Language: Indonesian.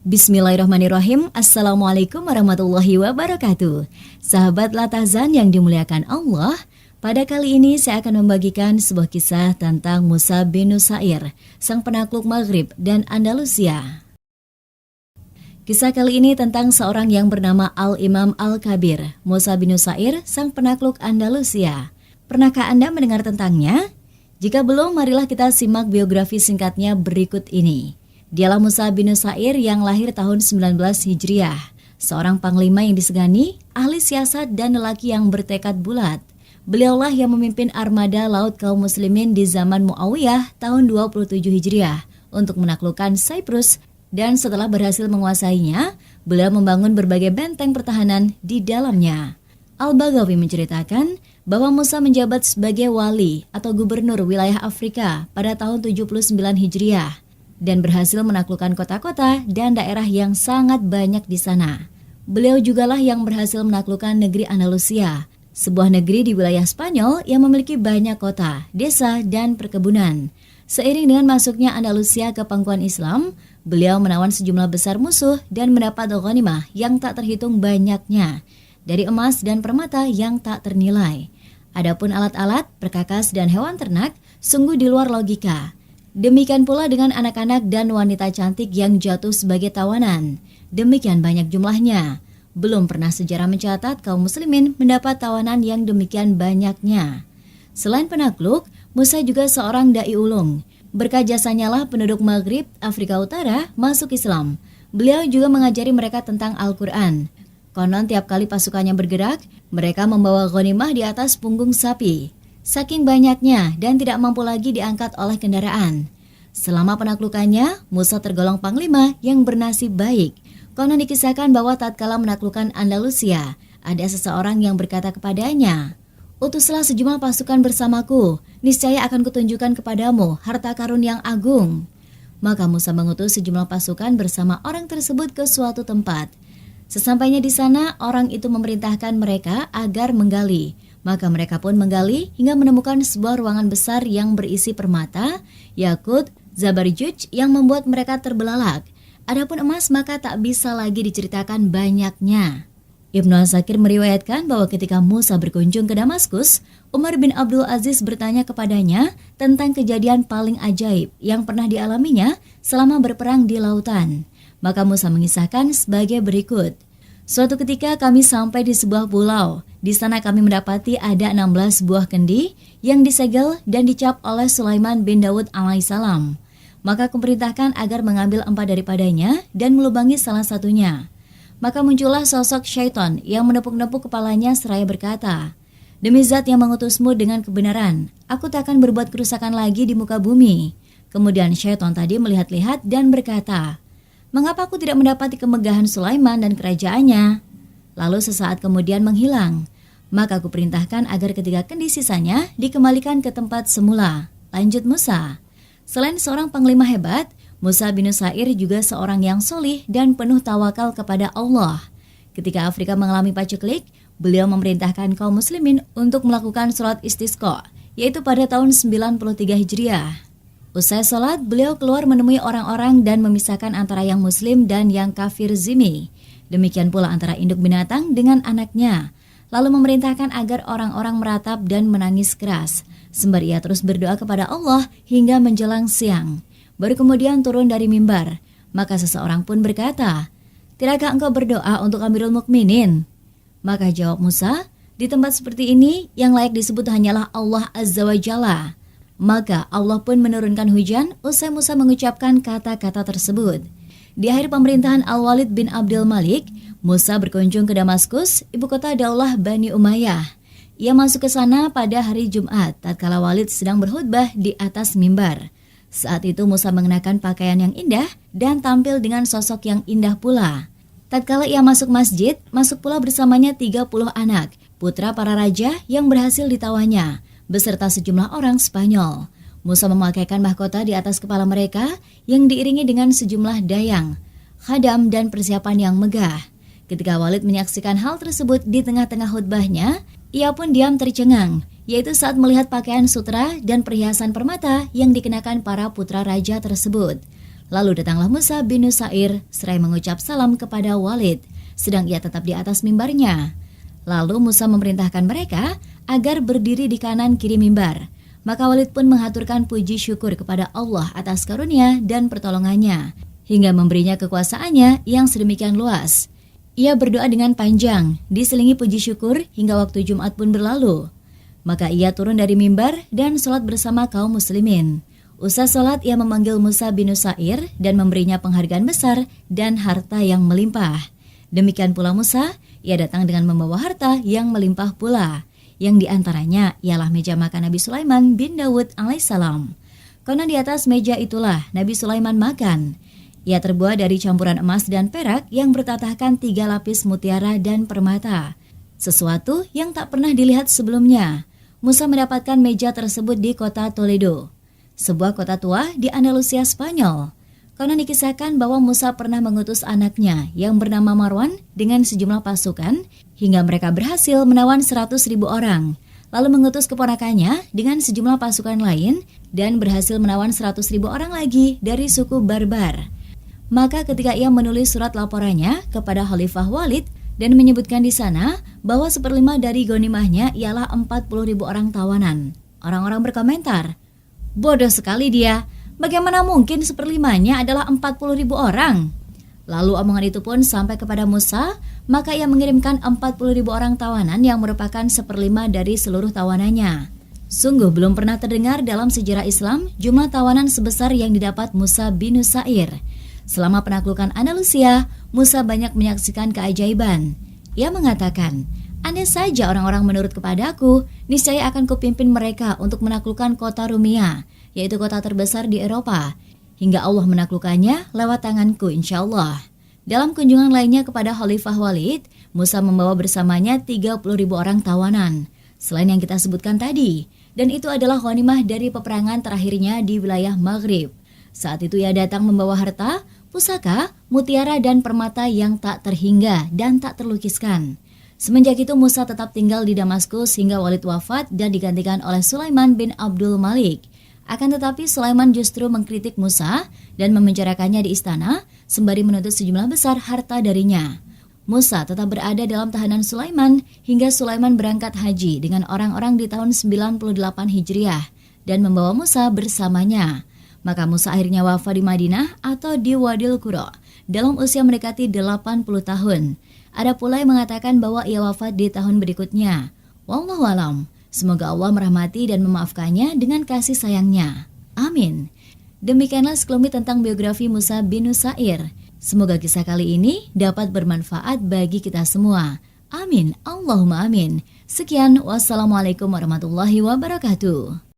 Bismillahirrahmanirrahim. Assalamualaikum warahmatullahi wabarakatuh. Sahabat Latazan yang dimuliakan Allah, pada kali ini saya akan membagikan sebuah kisah tentang Musa bin Nusair, sang penakluk Maghrib dan Andalusia. Kisah kali ini tentang seorang yang bernama Al-Imam Al-Kabir, Musa bin Nusair, sang penakluk Andalusia. Pernahkah Anda mendengar tentangnya? Jika belum, marilah kita simak biografi singkatnya berikut ini. Dialah Musa bin Nusair yang lahir tahun 19 Hijriah, seorang panglima yang disegani, ahli siasat dan lelaki yang bertekad bulat. Beliaulah yang memimpin armada laut kaum muslimin di zaman Muawiyah tahun 27 Hijriah untuk menaklukkan Cyprus, dan setelah berhasil menguasainya, beliau membangun berbagai benteng pertahanan di dalamnya. Al-Baghawi menceritakan bahwa Musa menjabat sebagai wali atau gubernur wilayah Afrika pada tahun 79 Hijriah dan berhasil menaklukkan kota-kota dan daerah yang sangat banyak di sana. Beliau jugalah yang berhasil menaklukkan negeri Andalusia, sebuah negeri di wilayah Spanyol yang memiliki banyak kota, desa, dan perkebunan. Seiring dengan masuknya Andalusia ke pangkuan Islam, beliau menawan sejumlah besar musuh dan mendapat ghanimah yang tak terhitung banyaknya, dari emas dan permata yang tak ternilai. Adapun alat-alat, perkakas, dan hewan ternak sungguh di luar logika. Demikian pula dengan anak-anak dan wanita cantik yang jatuh sebagai tawanan. Demikian banyak jumlahnya. Belum pernah sejarah mencatat kaum muslimin mendapat tawanan yang demikian banyaknya. Selain penakluk, Musa juga seorang dai ulung. Berkat jasanya lah penduduk Maghrib, Afrika Utara, masuk Islam. Beliau juga mengajari mereka tentang Al-Quran. Konon tiap kali pasukannya bergerak, mereka membawa ghanimah di atas punggung sapi. Saking banyaknya dan tidak mampu lagi diangkat oleh kendaraan. Selama penaklukannya, Musa tergolong panglima yang bernasib baik. Konon dikisahkan bahwa tatkala menaklukkan Andalusia, ada seseorang yang berkata kepadanya, "Utuslah sejumlah pasukan bersamaku, niscaya akan kutunjukkan kepadamu harta karun yang agung." Maka Musa mengutus sejumlah pasukan bersama orang tersebut ke suatu tempat. Sesampainya di sana, orang itu memerintahkan mereka agar menggali. Maka mereka pun menggali hingga menemukan sebuah ruangan besar yang berisi permata, yakut, zabarjuj yang membuat mereka terbelalak. Adapun emas maka tak bisa lagi diceritakan banyaknya. Ibnu Asakir meriwayatkan bahwa ketika Musa berkunjung ke Damaskus, Umar bin Abdul Aziz bertanya kepadanya tentang kejadian paling ajaib yang pernah dialaminya selama berperang di lautan. Maka Musa mengisahkan sebagai berikut. Suatu ketika kami sampai di sebuah pulau. Di sana kami mendapati ada 16 buah kendi yang disegel dan dicap oleh Sulaiman bin Daud alaihissalam. Maka kuperintahkan agar mengambil 4 daripadanya dan melubangi salah satunya. Maka muncullah sosok syaitan yang menepuk-nepuk kepalanya seraya berkata, "Demi zat yang mengutusmu dengan kebenaran, aku tak akan berbuat kerusakan lagi di muka bumi." Kemudian syaitan tadi melihat-lihat dan berkata, "Mengapa aku tidak mendapati kemegahan Sulaiman dan kerajaannya?" Lalu sesaat kemudian menghilang. Maka aku perintahkan agar ketiga kendi sisanya dikembalikan ke tempat semula. Lanjut Musa. Selain seorang panglima hebat, Musa bin Nusair juga seorang yang solih dan penuh tawakal kepada Allah. Ketika Afrika mengalami paceklik, beliau memerintahkan kaum muslimin untuk melakukan sholat istisqa, yaitu pada tahun 93 Hijriah. Usai sholat, beliau keluar menemui orang-orang dan memisahkan antara yang muslim dan yang kafir zimmi. Demikian pula antara induk binatang dengan anaknya. Lalu memerintahkan agar orang-orang meratap dan menangis keras. Sembari ia terus berdoa kepada Allah hingga menjelang siang. Baru kemudian turun dari mimbar. Maka seseorang pun berkata, "Tidakkah engkau berdoa untuk Amirul Mukminin?" Maka jawab Musa, "Di tempat seperti ini yang layak disebut hanyalah Allah Azza wa Jalla." Maka Allah pun menurunkan hujan usai Musa mengucapkan kata-kata tersebut. Di akhir pemerintahan Al-Walid bin Abdul Malik, Musa berkunjung ke Damaskus, ibu kota Daulah Bani Umayyah. Ia masuk ke sana pada hari Jumat, tatkala Walid sedang berkhutbah di atas mimbar. Saat itu Musa mengenakan pakaian yang indah dan tampil dengan sosok yang indah pula. Tatkala ia masuk masjid, masuk pula bersamanya 30 anak, putra para raja yang berhasil ditawanya, beserta sejumlah orang Spanyol. Musa memakaikan mahkota di atas kepala mereka yang diiringi dengan sejumlah dayang, khadam, dan persiapan yang megah. Ketika Walid menyaksikan hal tersebut di tengah-tengah khutbahnya, ia pun diam tercengang, yaitu saat melihat pakaian sutra dan perhiasan permata yang dikenakan para putra raja tersebut. Lalu datanglah Musa bin Nusair seraya mengucap salam kepada Walid, sedang ia tetap di atas mimbarnya. Lalu Musa memerintahkan mereka agar berdiri di kanan kiri mimbar. Maka Walid pun menghaturkan puji syukur kepada Allah atas karunia dan pertolongannya, hingga memberinya kekuasaannya yang sedemikian luas. Ia berdoa dengan panjang, diselingi puji syukur hingga waktu Jumat pun berlalu. Maka ia turun dari mimbar dan sholat bersama kaum muslimin. Usai sholat, ia memanggil Musa bin Nusair dan memberinya penghargaan besar dan harta yang melimpah. Demikian pula Musa, ia datang dengan membawa harta yang melimpah pula, yang diantaranya ialah meja makan Nabi Sulaiman bin Dawud alaihissalam. Karena di atas meja itulah Nabi Sulaiman makan. Ia terbuat dari campuran emas dan perak yang bertatahkan 3 lapis mutiara dan permata. Sesuatu yang tak pernah dilihat sebelumnya. Musa mendapatkan meja tersebut di kota Toledo, sebuah kota tua di Andalusia, Spanyol. Konon dikisahkan bahwa Musa pernah mengutus anaknya yang bernama Marwan dengan sejumlah pasukan hingga mereka berhasil menawan 100.000 orang. Lalu mengutus keponakannya dengan sejumlah pasukan lain dan berhasil menawan 100.000 orang lagi dari suku Barbar. Maka ketika ia menulis surat laporannya kepada Khalifah Walid dan menyebutkan di sana bahwa 1/5 dari ghanimahnya ialah 40.000 orang tawanan, orang-orang berkomentar, "Bodoh sekali dia. Bagaimana mungkin 1/5-nya adalah 40.000 orang?" Lalu omongan itu pun sampai kepada Musa, maka ia mengirimkan 40.000 orang tawanan yang merupakan 1/5 dari seluruh tawanannya. Sungguh belum pernah terdengar dalam sejarah Islam jumlah tawanan sebesar yang didapat Musa bin Nusair. Selama penaklukan Andalusia, Musa banyak menyaksikan keajaiban. Ia mengatakan, "Andai saja orang-orang menurut kepadaku, niscaya akan kupimpin mereka untuk menaklukkan kota Rumia, yaitu kota terbesar di Eropa, hingga Allah menaklukkannya lewat tanganku insyaallah." Dalam kunjungan lainnya kepada Khalifah Walid, Musa membawa bersamanya 30.000 orang tawanan, selain yang kita sebutkan tadi, dan itu adalah ghanimah dari peperangan terakhirnya di wilayah Maghrib. Saat itu ia datang membawa harta, pusaka, mutiara dan permata yang tak terhingga dan tak terlukiskan. Semenjak itu Musa tetap tinggal di Damaskus hingga Walid wafat dan digantikan oleh Sulaiman bin Abdul Malik. Akan tetapi Sulaiman justru mengkritik Musa dan memenjarakannya di istana sembari menuntut sejumlah besar harta darinya. Musa tetap berada dalam tahanan Sulaiman hingga Sulaiman berangkat haji dengan orang-orang di tahun 98 Hijriah dan membawa Musa bersamanya. Maka Musa akhirnya wafat di Madinah atau di Wadil Qura dalam usia mendekati 80 tahun. Ada pula yang mengatakan bahwa ia wafat di tahun berikutnya. Wallahu alam. Semoga Allah merahmati dan memaafkannya dengan kasih sayangnya. Amin. Demikianlah sekelumit tentang biografi Musa bin Nusair. Semoga kisah kali ini dapat bermanfaat bagi kita semua. Amin. Allahumma amin. Sekian, wassalamualaikum warahmatullahi wabarakatuh.